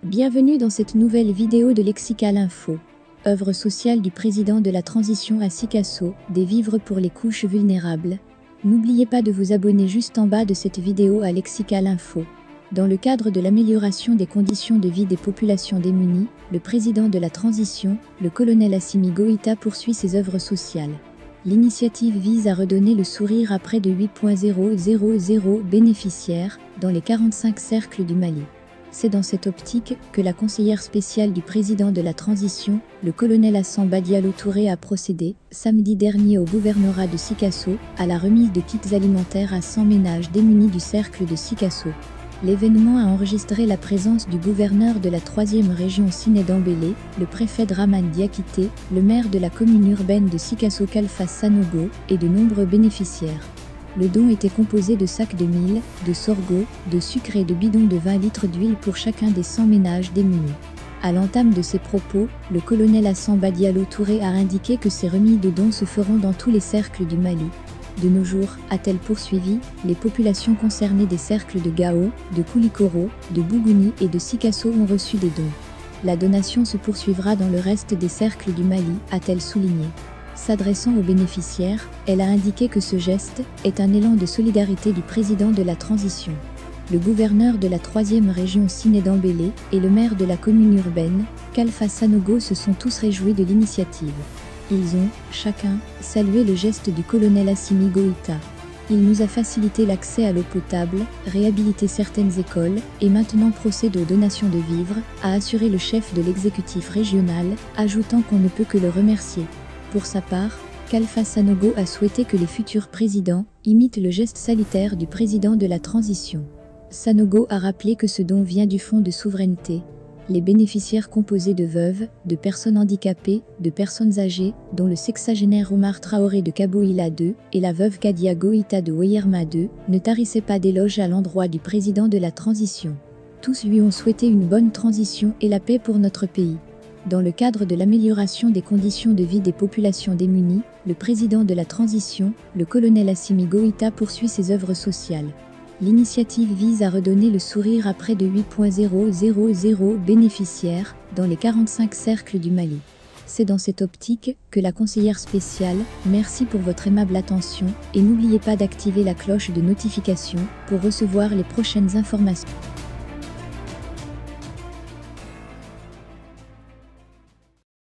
Bienvenue dans cette nouvelle vidéo de Lexical Info. Œuvre sociale du président de la transition à Sikasso, des vivres pour les couches vulnérables. N'oubliez pas de vous abonner juste en bas de cette vidéo à Lexical Info. Dans le cadre de l'amélioration des conditions de vie des populations démunies, le président de la transition, le colonel Assimi Goïta poursuit ses œuvres sociales. L'initiative vise à redonner le sourire à près de 8,000 bénéficiaires dans les 45 cercles du Mali. C'est dans cette optique que la conseillère spéciale du président de la transition, le colonel Assamba Diallo Touré a procédé, samedi dernier au gouvernorat de Sikasso, à la remise de kits alimentaires à 100 ménages démunis du cercle de Sikasso. L'événement a enregistré la présence du gouverneur de la 3e région Siné Dembélé, le préfet Dramane Diakité, le maire de la commune urbaine de Sikasso Kalfa Sanogo et de nombreux bénéficiaires. Le don était composé de sacs de mil, de sorgho, de sucre et de bidons de 20 litres d'huile pour chacun des 100 ménages démunis. À l'entame de ses propos, le colonel Assamba Diallo Touré a indiqué que ces remises de dons se feront dans tous les cercles du Mali. De nos jours, a-t-elle poursuivi, les populations concernées des cercles de Gao, de Koulikoro, de Bougouni et de Sikasso ont reçu des dons. La donation se poursuivra dans le reste des cercles du Mali, a-t-elle souligné. S'adressant aux bénéficiaires, elle a indiqué que ce geste est un élan de solidarité du président de la transition. Le gouverneur de la 3e région Siné Dembélé et le maire de la commune urbaine, Kalfa Sanogo, se sont tous réjouis de l'initiative. Ils ont, chacun, salué le geste du colonel Assimi Goïta. Il nous a facilité l'accès à l'eau potable, réhabilité certaines écoles et maintenant procède aux donations de vivres, a assuré le chef de l'exécutif régional, ajoutant qu'on ne peut que le remercier. Pour sa part, Kalfa Sanogo a souhaité que les futurs présidents imitent le geste salutaire du président de la transition. Sanogo a rappelé que ce don vient du Fonds de souveraineté. Les bénéficiaires composés de veuves, de personnes handicapées, de personnes âgées, dont le sexagénaire Omar Traoré de Kaboïla II et la veuve Kadia Goïta de Weyerma II, ne tarissaient pas d'éloges à l'endroit du président de la transition. Tous lui ont souhaité une bonne transition et la paix pour notre pays. Dans le cadre de l'amélioration des conditions de vie des populations démunies, le président de la transition, le colonel Assimi Goïta poursuit ses œuvres sociales. L'initiative vise à redonner le sourire à près de 8,000 bénéficiaires dans les 45 cercles du Mali. C'est dans cette optique que la conseillère spéciale, merci pour votre aimable attention et n'oubliez pas d'activer la cloche de notification pour recevoir les prochaines informations.